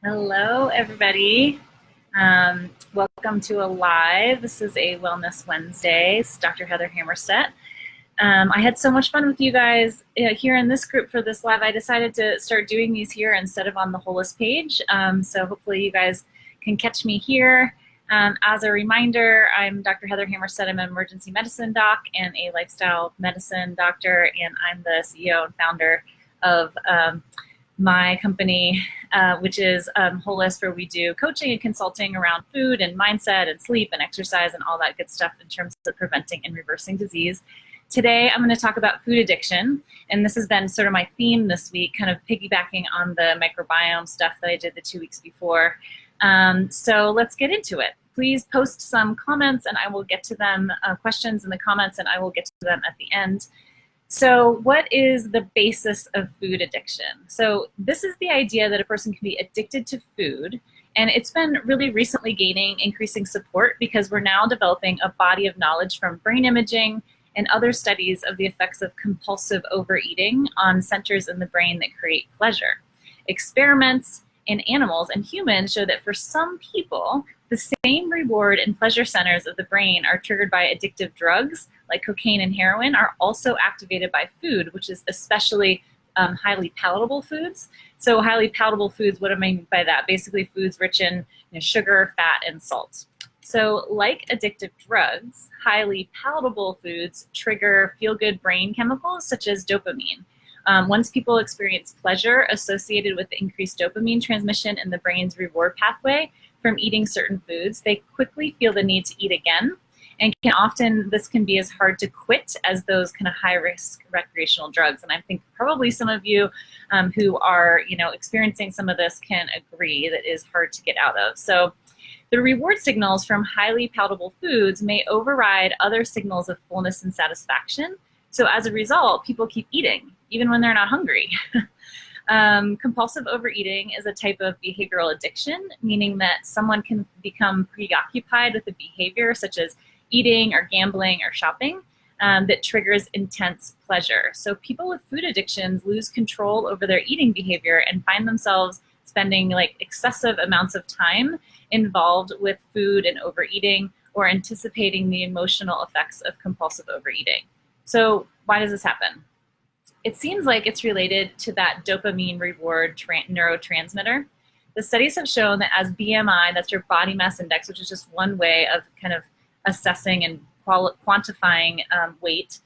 Hello, everybody. Welcome to a live. This is a Wellness Wednesday. It's Dr. Heather Hammerstedt. I had so much fun with you guys here in this group for this live. I decided to start doing these here instead of on the Wholist page. So hopefully you guys can catch me here. As a reminder, I'm Dr. Heather Hammerstedt. I'm an emergency medicine doc and a lifestyle medicine doctor, and I'm the CEO and founder of my company, which is Wholist, where we do coaching and consulting around food and mindset and sleep and exercise and all that good stuff in terms of preventing and reversing disease. Today, I'm going to talk about food addiction, and this has been sort of my theme this week, kind of piggybacking on the microbiome stuff that I did the 2 weeks before. So let's get into it. Please post some comments, and I will get to them, questions in the comments, and I will get to them at the end. So what is the basis of food addiction? So this is the idea that a person can be addicted to food, and it's been really recently gaining increasing support because we're now developing a body of knowledge from brain imaging and other studies of the effects of compulsive overeating on centers in the brain that create pleasure. Experiments in animals and humans show that for some people, the same reward and pleasure centers of the brain are triggered by addictive drugs like cocaine and heroin are also activated by food, which is especially highly palatable foods. So highly palatable foods, what do I mean by that? Basically foods rich in sugar, fat, and salt. So like addictive drugs, highly palatable foods trigger feel-good brain chemicals such as dopamine. Once people experience pleasure associated with the increased dopamine transmission in the brain's reward pathway from eating certain foods, they quickly feel the need to eat again. And this can be as hard to quit as those kind of high-risk recreational drugs. And I think probably some of you who are experiencing some of this can agree that is hard to get out of. So the reward signals from highly palatable foods may override other signals of fullness and satisfaction. So as a result, people keep eating, even when they're not hungry. Compulsive overeating is a type of behavioral addiction, meaning that someone can become preoccupied with a behavior such as eating or gambling or shopping that triggers intense pleasure. So people with food addictions lose control over their eating behavior and find themselves spending excessive amounts of time involved with food and overeating or anticipating the emotional effects of compulsive overeating. So why does this happen? It seems like it's related to that dopamine reward neurotransmitter. The studies have shown that as BMI, that's your body mass index, which is just one way of kind of assessing and quantifying weight.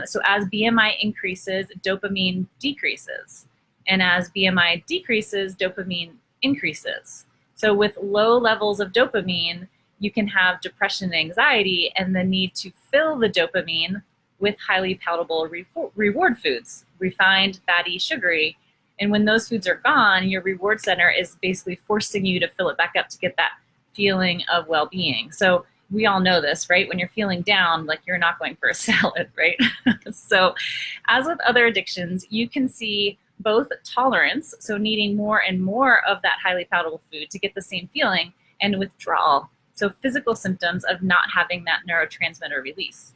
So as BMI increases, dopamine decreases. And as BMI decreases, dopamine increases. So with low levels of dopamine, you can have depression and anxiety and the need to fill the dopamine with highly palatable reward foods, refined, fatty, sugary. And when those foods are gone, your reward center is basically forcing you to fill it back up to get that feeling of well-being. So we all know this, right? When you're feeling down, you're not going for a salad, right? So as with other addictions, you can see both tolerance, so needing more and more of that highly palatable food to get the same feeling, and withdrawal, so physical symptoms of not having that neurotransmitter release.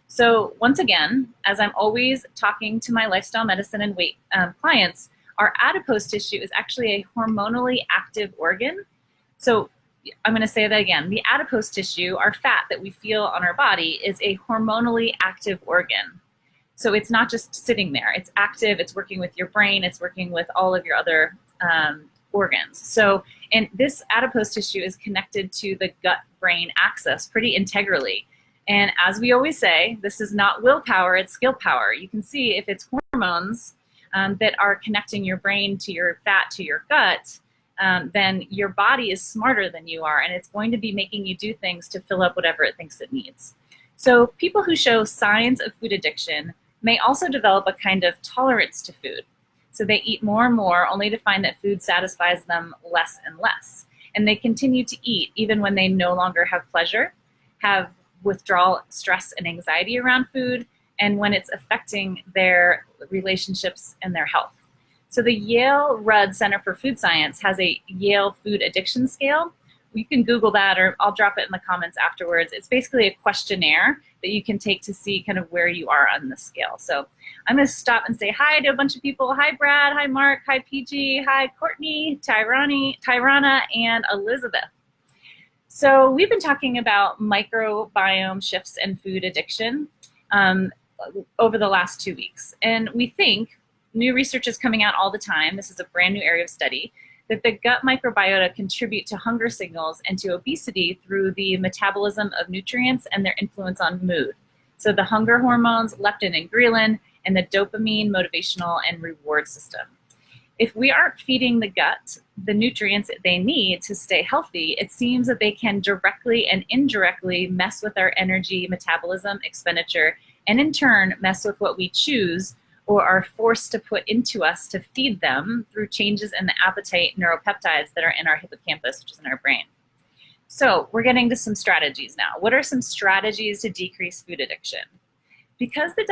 So once again, as I'm always talking to my lifestyle medicine and weight clients, our adipose tissue is actually a hormonally active organ. So I'm going to say that again. The adipose tissue, our fat that we feel on our body, is a hormonally active organ. So it's not just sitting there. It's active. It's working with your brain. It's working with all of your other organs. So, and this adipose tissue is connected to the gut-brain axis pretty integrally. And as we always say, this is not willpower, it's skill power. You can see if it's hormones that are connecting your brain to your fat to your gut, then your body is smarter than you are, and it's going to be making you do things to fill up whatever it thinks it needs. So people who show signs of food addiction may also develop a kind of tolerance to food. So they eat more and more only to find that food satisfies them less and less. And they continue to eat even when they no longer have pleasure, have withdrawal, stress, and anxiety around food, and when it's affecting their relationships and their health. So the Yale Rudd Center for Food Science has a Yale Food Addiction Scale, you can Google that, or I'll drop it in the comments afterwards. It's basically a questionnaire that you can take to see kind of where you are on the scale. So I'm going to stop and say hi to a bunch of people. Hi, Brad. Hi, Mark. Hi, PG. Hi, Courtney, Tyrana, and Elizabeth. So we've been talking about microbiome shifts and food addiction over the last 2 weeks. And we think, new research is coming out all the time, this is a brand new area of study, that the gut microbiota contribute to hunger signals and to obesity through the metabolism of nutrients and their influence on mood. So the hunger hormones, leptin and ghrelin, and the dopamine, motivational, and reward system. If we aren't feeding the gut the nutrients that they need to stay healthy, it seems that they can directly and indirectly mess with our energy, metabolism, expenditure, and in turn mess with what we choose or are forced to put into us to feed them through changes in the appetite neuropeptides that are in our hippocampus, which is in our brain. So we're getting to some strategies now. What are some strategies to decrease food addiction? Because the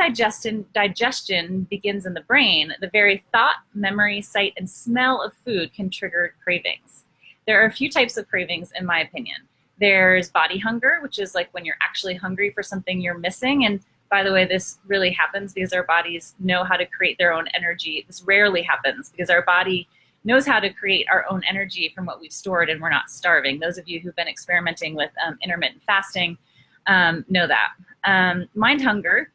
digestion begins in the brain, the very thought, memory, sight, and smell of food can trigger cravings. There are a few types of cravings, in my opinion. There's body hunger, which is like when you're actually hungry for something you're missing. And by the way, this really happens because our bodies know how to create their own energy. This rarely happens because our body knows how to create our own energy from what we've stored, and we're not starving. Those of you who've been experimenting with intermittent fasting know that. Mind hunger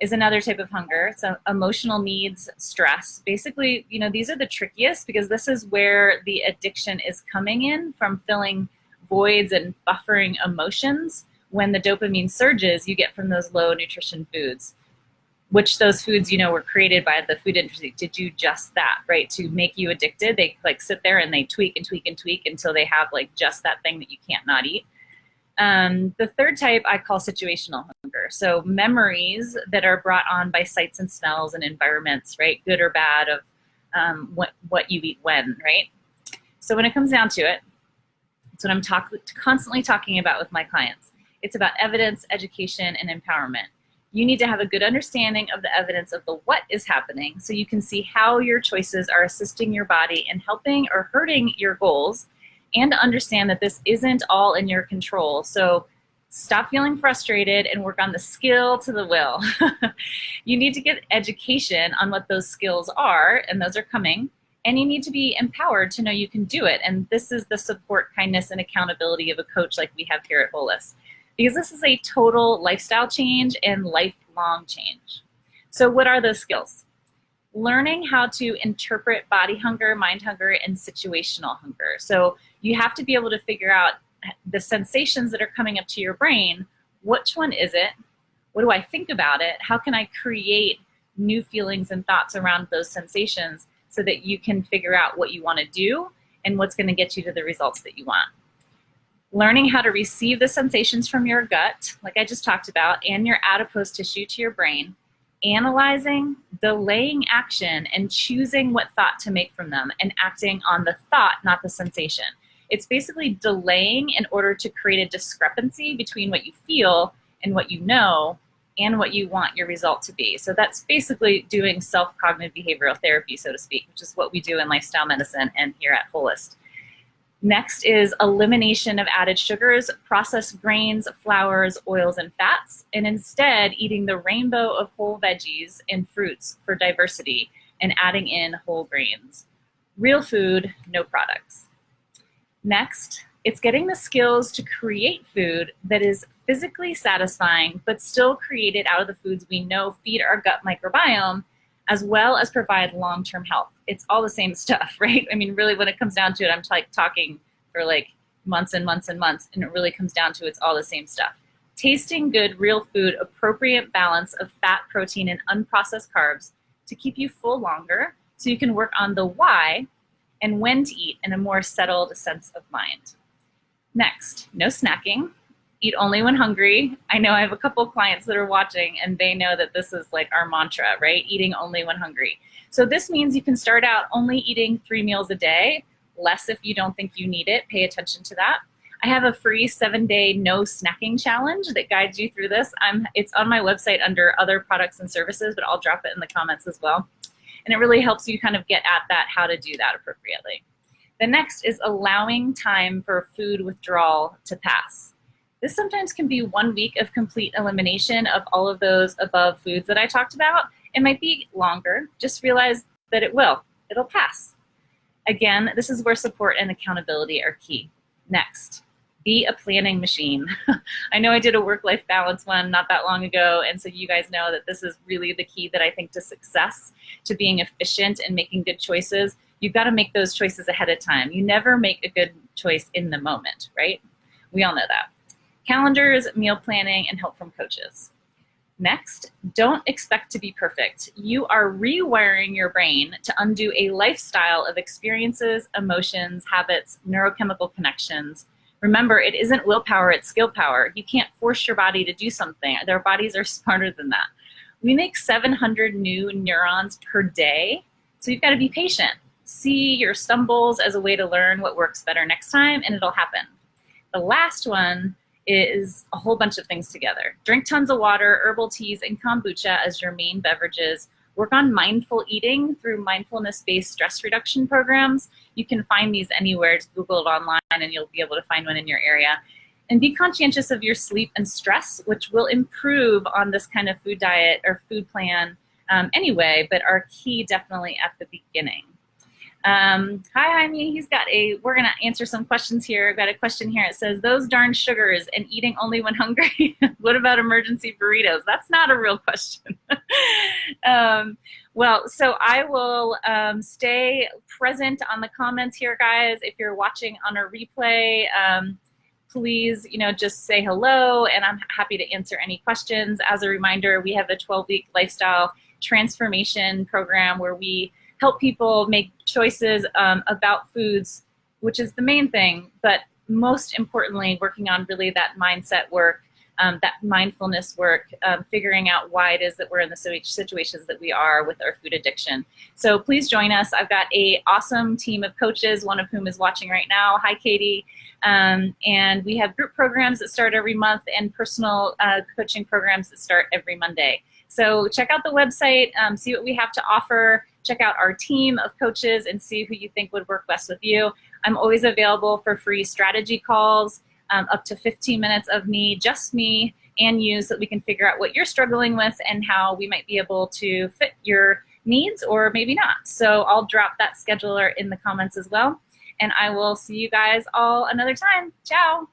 is another type of hunger. So emotional needs, stress. Basically, these are the trickiest because this is where the addiction is coming in, from filling voids and buffering emotions. When the dopamine surges, you get from those low nutrition foods, which those foods, were created by the food industry to do just that, right? To make you addicted. They sit there and they tweak and tweak and tweak until they have just that thing that you can't not eat. The third type I call situational hunger. So memories that are brought on by sights and smells and environments, right? Good or bad, of what you eat when, right? So when it comes down to it, it's what I'm constantly talking about with my clients. It's about evidence, education, and empowerment. You need to have a good understanding of the evidence of the what is happening so you can see how your choices are assisting your body in helping or hurting your goals, and to understand that this isn't all in your control. So stop feeling frustrated and work on the skill to the will. You need to get education on what those skills are, and those are coming. And you need to be empowered to know you can do it. And this is the support, kindness, and accountability of a coach like we have here at Wholist. Because this is a total lifestyle change and lifelong change. So what are those skills? Learning how to interpret body hunger, mind hunger, and situational hunger. So you have to be able to figure out the sensations that are coming up to your brain. Which one is it? What do I think about it? How can I create new feelings and thoughts around those sensations so that you can figure out what you want to do and what's going to get you to the results that you want? Learning how to receive the sensations from your gut, like I just talked about, and your adipose tissue to your brain, analyzing, delaying action, and choosing what thought to make from them, and acting on the thought, not the sensation. It's basically delaying in order to create a discrepancy between what you feel and what you know and what you want your result to be. So that's basically doing self-cognitive behavioral therapy, so to speak, which is what we do in lifestyle medicine and here at Wholist. Next is elimination of added sugars, processed grains, flours, oils, and fats, and instead eating the rainbow of whole veggies and fruits for diversity and adding in whole grains. Real food, no products. Next, it's getting the skills to create food that is physically satisfying but still created out of the foods we know feed our gut microbiome, as well as provide long-term health. It's all the same stuff, right? I mean, really, when it comes down to it, I'm talking for months and months and months, and it really comes down to it's all the same stuff. Tasting good, real food, appropriate balance of fat, protein, and unprocessed carbs to keep you full longer so you can work on the why and when to eat in a more settled sense of mind. Next, no snacking. Eat only when hungry. I know I have a couple clients that are watching and they know that this is our mantra, right? Eating only when hungry. So this means you can start out only eating 3 meals a day, less if you don't think you need it. Pay attention to that. I have a free 7-day no snacking challenge that guides you through this. It's on my website under other products and services, but I'll drop it in the comments as well. And it really helps you kind of get at that, how to do that appropriately. The next is allowing time for food withdrawal to pass. This sometimes can be 1 week of complete elimination of all of those above foods that I talked about. It might be longer. Just realize that it'll pass. Again, this is where support and accountability are key. Next, be a planning machine. I know I did a work-life balance one not that long ago, and so you guys know that this is really the key that I think to success, to being efficient and making good choices. You've got to make those choices ahead of time. You never make a good choice in the moment, right? We all know that. Calendars, meal planning, and help from coaches. Next, don't expect to be perfect. You are rewiring your brain to undo a lifestyle of experiences, emotions, habits, neurochemical connections. Remember, it isn't willpower, it's skill power. You can't force your body to do something. Their bodies are smarter than that. We make 700 new neurons per day, so you've got to be patient. See your stumbles as a way to learn what works better next time, and it'll happen. The last one is a whole bunch of things together. Drink tons of water, herbal teas, and kombucha as your main beverages. Work on mindful eating through mindfulness-based stress reduction programs. You can find these anywhere. Just Google it online and you'll be able to find one in your area. And be conscientious of your sleep and stress, which will improve on this kind of food diet or food plan anyway, but are key definitely at the beginning. Hi, Jaime. We're going to answer some questions here. I've got a question here. It says, those darn sugars and eating only when hungry. What about emergency burritos? That's not a real question. Well, so I will stay present on the comments here, guys. If you're watching on a replay, please, just say hello, and I'm happy to answer any questions. As a reminder, we have a 12-week lifestyle transformation program where we help people make choices about foods, which is the main thing, but most importantly, working on really that mindset work, that mindfulness work, figuring out why it is that we're in the situations that we are with our food addiction. So please join us. I've got an awesome team of coaches, one of whom is watching right now. Hi, Katie. And we have group programs that start every month and personal coaching programs that start every Monday. So check out the website, see what we have to offer. Check out our team of coaches and see who you think would work best with you. I'm always available for free strategy calls, up to 15 minutes of me, just me and you, so that we can figure out what you're struggling with and how we might be able to fit your needs or maybe not. So I'll drop that scheduler in the comments as well. And I will see you guys all another time. Ciao.